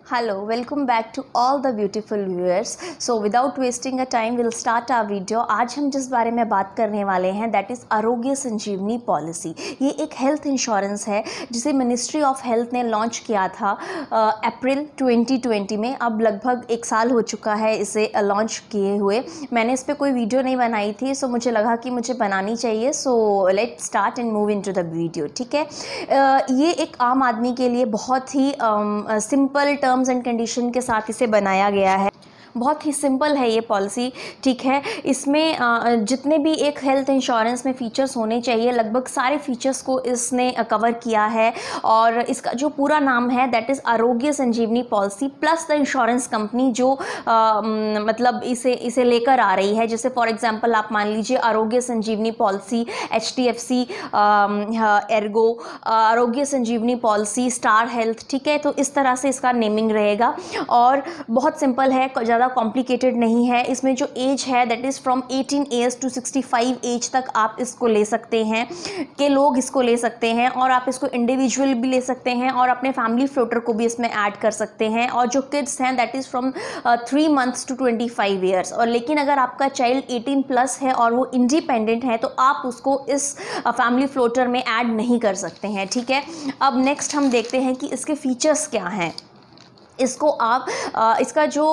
Hello, welcome back to all the beautiful viewers. So without wasting a time, we'll start our video. आज हम जिस बारे में बात करने वाले हैं that is आरोग्य संजीवनी पॉलिसी। ये एक हेल्थ इंश्योरेंस है जिसे मिनिस्ट्री ऑफ हेल्थ ने लॉन्च किया था अप्रैल 2020 में। अब लगभग एक साल हो चुका है इसे लॉन्च किए हुए। मैंने इस पर कोई वीडियो नहीं बनाई थी, सो मुझे लगा कि मुझे बनानी चाहिए। So let start and move into the video. ठीक है, ये एक आम आदमी के लिए बहुत ही सिंपल टर्म्स एंड कंडीशन के साथ इसे बनाया गया है। बहुत ही सिंपल है ये पॉलिसी। ठीक है, इसमें जितने भी एक हेल्थ इंश्योरेंस में फ़ीचर्स होने चाहिए लगभग सारे फीचर्स को इसने कवर किया है। और इसका जो पूरा नाम है that is Arogya Sanjeevani policy plus the insurance company जो मतलब इसे लेकर आ रही है। जैसे फॉर एग्जांपल आप मान लीजिए आरोग्य संजीवनी पॉलिसी HDFC एर्गो, आरोग्य संजीवनी पॉलिसी स्टार हेल्थ। ठीक है, तो इस तरह से इसका नेमिंग रहेगा और बहुत सिंपल है, ज़्यादा कॉम्प्लिकेटेड नहीं है। इसमें जो एज है that is from 18 years to 65 age तक आप इसको ले सकते हैं कि लोग इसको ले सकते हैं। और आप इसको इंडिविजुअल भी ले सकते हैं और अपने फैमिली फ्लोटर को भी इसमें ऐड कर सकते हैं। और जो किड्स हैं that is from 3 months to 25 years. और लेकिन अगर आपका चाइल्ड 18 प्लस है और वो इंडिपेंडेंट है तो आप उसको इस फैमिली फ्लोटर में ऐड नहीं कर सकते हैं। ठीक है, अब नेक्स्ट हम देखते हैं कि इसके फीचर्स क्या हैं। इसको आप इसका जो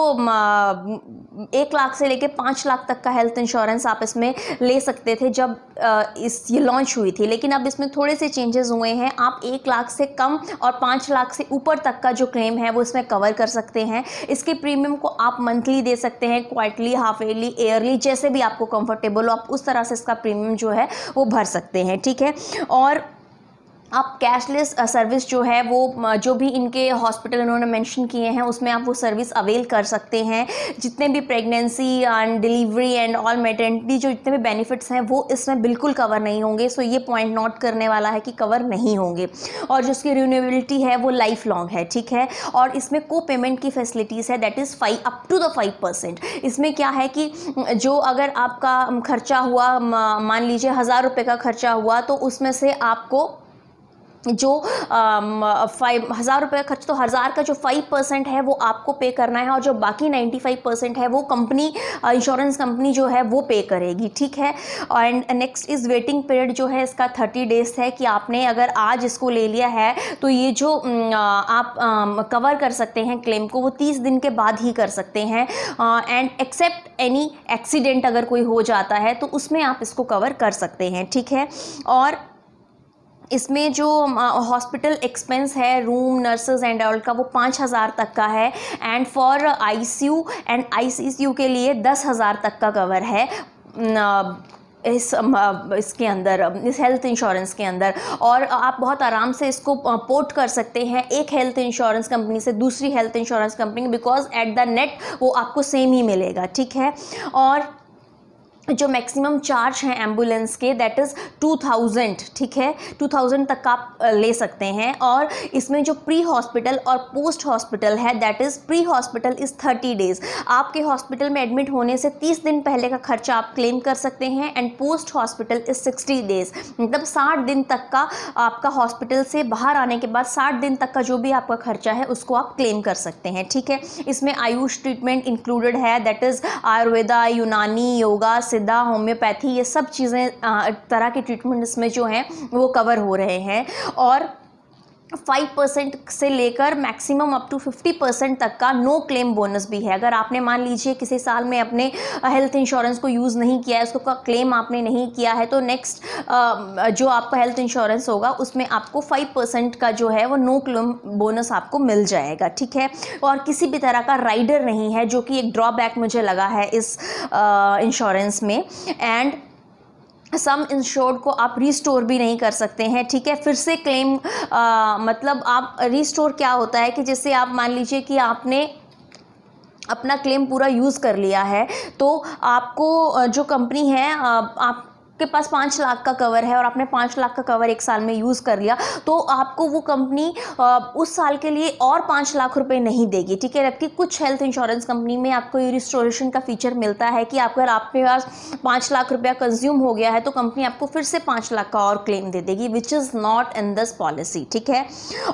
1 लाख से लेके 5 लाख तक का हेल्थ इंश्योरेंस आप इसमें ले सकते थे जब ये लॉन्च हुई थी। लेकिन अब इसमें थोड़े से चेंजेस हुए हैं। आप 1 लाख से कम और 5 लाख से ऊपर तक का जो क्लेम है वो इसमें कवर कर सकते हैं। इसके प्रीमियम को आप मंथली दे सकते हैं, क्वार्टरली, हाफ ईयरली, ईयरली, जैसे भी आपको कंफर्टेबल हो आप उस तरह से इसका प्रीमियम जो है वो भर सकते हैं। ठीक है, और आप कैशलेस सर्विस जो है वो जो भी इनके हॉस्पिटल उन्होंने मेंशन किए हैं उसमें आप वो सर्विस अवेल कर सकते हैं। जितने भी pregnancy and delivery and all maternity जो जितने भी बेनिफिट्स हैं वो इसमें बिल्कुल कवर नहीं होंगे। सो ये पॉइंट नोट करने वाला है कि कवर नहीं होंगे। और जो उसकी रिन्यूएबिलिटी है वो लाइफ लॉन्ग है। ठीक है, और इसमें को पेमेंट की फैसिलिटीज़ है that is 5 up to the 5%। इसमें क्या है कि जो अगर आपका खर्चा हुआ, मान लीजिए 1000 रुपये का खर्चा हुआ तो उसमें से आपको जो 5000 रुपये का खर्च, तो 1000 का जो 5% है वो आपको पे करना है और जो बाकी 95% है वो कंपनी, इंश्योरेंस कंपनी जो है वो पे करेगी। ठीक है, and next is waiting period जो है इसका 30 डेज़ है कि आपने अगर आज इसको ले लिया है तो ये जो आप कवर कर सकते हैं क्लेम को वो 30 दिन के बाद ही कर सकते हैं। एंड एक्सेप्ट एनी एक्सीडेंट अगर कोई हो जाता है तो उसमें आप इसको कवर कर सकते हैं। ठीक है, और इसमें जो हॉस्पिटल एक्सपेंस है रूम, नर्सेज एंड ऑल का वो 5000 तक का है। And for ICU and ICCU के लिए 10,000 तक का कवर है इसके अंदर, इस हेल्थ इंश्योरेंस के अंदर। और आप बहुत आराम से इसको पोर्ट कर सकते हैं एक हेल्थ इंश्योरेंस कंपनी से दूसरी health insurance company, because at the net वो आपको सेम ही मिलेगा। ठीक है, और जो मैक्सिमम चार्ज हैं एम्बुलेंस के दैट इज़ 2000। ठीक है, 2000 तक आप ले सकते हैं। और इसमें जो प्री हॉस्पिटल और पोस्ट हॉस्पिटल है that is pre hospital is 30 days. आपके हॉस्पिटल में एडमिट होने से 30 दिन पहले का खर्चा आप क्लेम कर सकते हैं। And post hospital is 60 days, मतलब 60 दिन तक का आपका हॉस्पिटल से बाहर आने के बाद 60 दिन तक का जो भी आपका खर्चा है उसको आप क्लेम कर सकते हैं। ठीक है, इसमें आयुष ट्रीटमेंट इंक्लूडेड है दैट इज़ आयुर्वेदा, यूनानी, योगा, सिद्धा, होम्योपैथी, ये सब चीज़ें तरह के ट्रीटमेंट इसमें जो हैं वो कवर हो रहे हैं। और 5% से लेकर मैक्सिमम अप टू 50% तक का नो क्लेम बोनस भी है। अगर आपने मान लीजिए किसी साल में अपने हेल्थ इंश्योरेंस को यूज़ नहीं किया है, उसको क्लेम आपने नहीं किया है, तो नेक्स्ट जो आपका हेल्थ इंश्योरेंस होगा उसमें आपको 5% का जो है वो नो क्लेम बोनस आपको मिल जाएगा। ठीक है, और किसी भी तरह का राइडर नहीं है जो कि एक ड्रॉबैक मुझे लगा है इस इंश्योरेंस में। एंड सम इंश्योर्ड को आप रीस्टोर भी नहीं कर सकते हैं। ठीक है, फिर से क्लेम मतलब आप रीस्टोर क्या होता है कि जैसे आप मान लीजिए कि आपने अपना क्लेम पूरा यूज़ कर लिया है तो आपको जो कंपनी है आप के पास 5 लाख का कवर है और आपने 5 लाख का कवर एक साल में यूज़ कर लिया, तो आपको वो कंपनी उस साल के लिए और 5 लाख रुपए नहीं देगी, ठीक है। जबकि कुछ हेल्थ इंश्योरेंस कंपनी में आपको ये रिस्टोरेशन का फीचर मिलता है कि अगर आपके पास 5 लाख रुपया कंज्यूम हो गया है तो कंपनी आपको फिर से 5 लाख का और क्लेम दे देगी, which is not in this policy, ठीक है।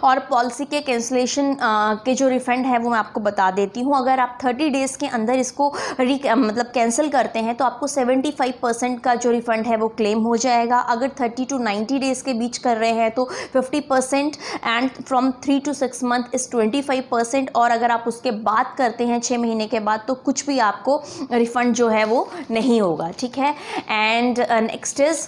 और पॉलिसी के कैंसिलेशन के जो रिफंड है वो मैं आपको बता देती हूँ। अगर आप 30 डेज़ के अंदर इसको मतलब कैंसिल करते हैं तो आपको 75% का जो रिफंड है वो क्लेम हो जाएगा। अगर 30 to 90 डेज़ के बीच कर रहे हैं तो 50% एंड फ्रॉम 3 to 6 मंथ इस 25%, और अगर आप उसके बाद करते हैं 6 महीने के बाद तो कुछ भी आपको रिफंड जो है वो नहीं होगा, ठीक है। And next is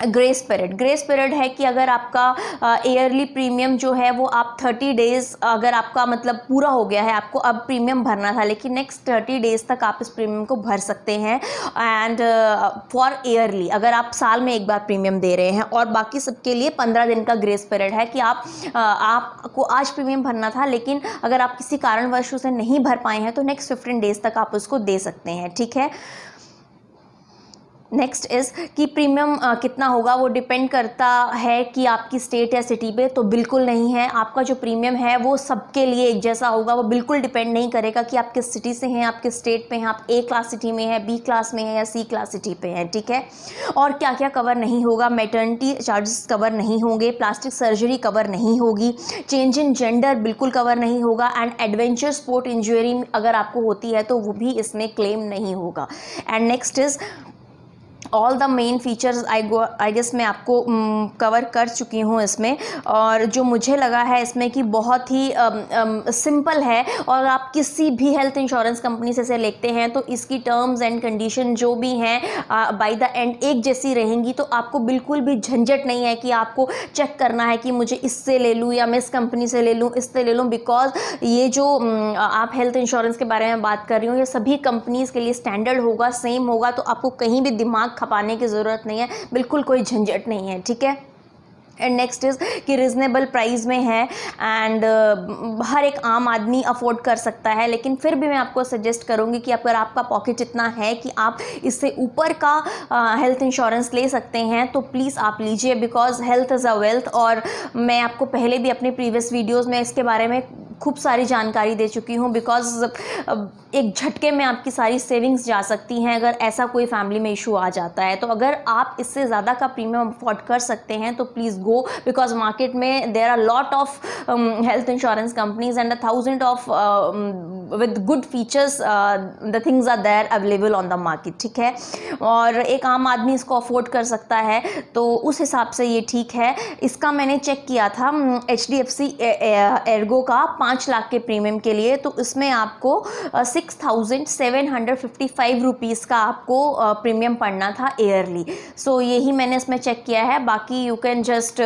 grace period. Grace period है कि अगर आपका ईयरली प्रीमियम जो है वो आप 30 डेज़ अगर आपका मतलब पूरा हो गया है, आपको अब प्रीमियम भरना था लेकिन नेक्स्ट 30 डेज़ तक आप इस प्रीमियम को भर सकते हैं। एंड फॉर ईयरली अगर आप साल में एक बार प्रीमियम दे रहे हैं, और बाकी सबके लिए 15 दिन का ग्रेस पीरियड है कि आपको आज प्रीमियम भरना था लेकिन अगर आप किसी कारणवश उसे नहीं भर पाए हैं तो नेक्स्ट 15 डेज़ तक आप उसको दे सकते हैं, ठीक है। नेक्स्ट इज़ कि प्रीमियम कितना होगा वो डिपेंड करता है कि आपकी स्टेट या सिटी पे, तो बिल्कुल नहीं है। आपका जो प्रीमियम है वो सबके लिए एक जैसा होगा, वो बिल्कुल डिपेंड नहीं करेगा कि आप किस सिटी से हैं, आप किस स्टेट पे हैं, आप A क्लास सिटी में हैं, B क्लास में हैं या C क्लास सिटी पे हैं, ठीक है। और क्या क्या कवर नहीं होगा, मैटरनिटी चार्जेस कवर नहीं होंगे, प्लास्टिक सर्जरी कवर नहीं होगी, चेंज इन जेंडर बिल्कुल कवर नहीं होगा, एंड एडवेंचर स्पोर्ट इंजरी अगर आपको होती है तो वो भी इसमें क्लेम नहीं होगा। And next is all the main features I guess मैं आपको कवर कर चुकी हूँ इसमें, और जो मुझे लगा है इसमें कि बहुत ही सिंपल है, और आप किसी भी हेल्थ इंश्योरेंस कंपनी से लेते हैं तो इसकी टर्म्स एंड कंडीशन जो भी हैं बाय द एंड एक जैसी रहेंगी, तो आपको बिल्कुल भी झंझट नहीं है कि आपको चेक करना है कि मुझे इससे ले लूँ या मैं इस कंपनी से ले लूँ, इससे ले लूँ, बिकॉज ये जो आप हेल्थ इंश्योरेंस के बारे में बात कर रही हूँ ये सभी कंपनीज़ के लिए स्टैंडर्ड होगा, सेम होगा, तो आपको कहीं भी दिमाग खपाने की ज़रूरत नहीं है, बिल्कुल कोई झंझट नहीं है, ठीक है। एंड नेक्स्ट इज़ कि रिजनेबल प्राइस में है एंड हर एक आम आदमी अफोर्ड कर सकता है, लेकिन फिर भी मैं आपको सजेस्ट करूँगी कि अगर आपका पॉकेट इतना है कि आप इससे ऊपर का हेल्थ इंश्योरेंस ले सकते हैं तो प्लीज़ आप लीजिए, because health is a wealth. और मैं आपको पहले भी अपने प्रीवियस वीडियोज़ में इसके बारे में खूब सारी जानकारी दे चुकी हूँ, बिकॉज एक झटके में आपकी सारी सेविंग्स जा सकती हैं अगर ऐसा कोई फैमिली में इशू आ जाता है। तो अगर आप इससे ज़्यादा का प्रीमियम अफोर्ड कर सकते हैं तो प्लीज़ गो, बिकॉज मार्केट में there are lot of health insurance companies and 1000 of with good features the things are there available on the market, ठीक है। और एक आम आदमी इसको अफोर्ड कर सकता है तो उस हिसाब से ये ठीक है। इसका मैंने चेक किया था HDFC एर्गो का 5 लाख के प्रीमियम के लिए, तो इसमें आपको 6755 रुपीज़ का आपको प्रीमियम पड़ना था ईयरली। सो यही मैंने इसमें चेक किया है, बाकी you can just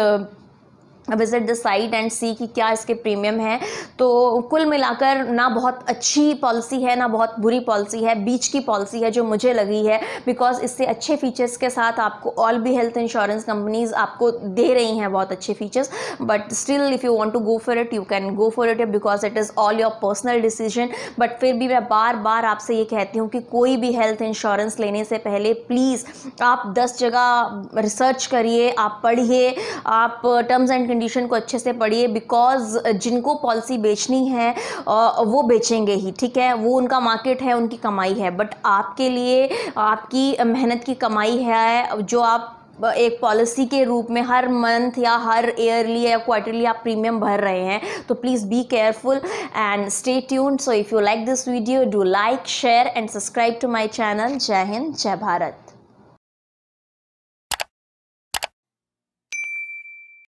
visit the site and see कि क्या इसके प्रीमियम है। तो कुल मिलाकर ना बहुत अच्छी पॉलिसी है ना बहुत बुरी पॉलिसी है, बीच की पॉलिसी है जो मुझे लगी है, बिकॉज इससे अच्छे फीचर्स के साथ आपको ऑल भी हेल्थ इंश्योरेंस कंपनीज आपको दे रही हैं बहुत अच्छे features, but still if you want to go for it you can go for it because it is all your personal decision. But फिर भी मैं बार बार आपसे ये कहती हूँ कि कोई भी हेल्थ इंश्योरेंस लेने से पहले प्लीज़ आप 10 जगह रिसर्च करिए, आप पढ़िए, आप टर्म्स एंड कंडीशन को अच्छे से पढ़िए, बिकॉज जिनको पॉलिसी बेचनी है वो बेचेंगे ही, ठीक है, वो उनका मार्केट है, उनकी कमाई है, बट आपके लिए आपकी मेहनत की कमाई है जो आप एक पॉलिसी के रूप में हर मंथ या हर ईयरली या क्वार्टरली आप प्रीमियम भर रहे हैं। तो please be careful and stay tuned. So if you like this video do like, share and subscribe to my channel. जय हिंद, जय भारत।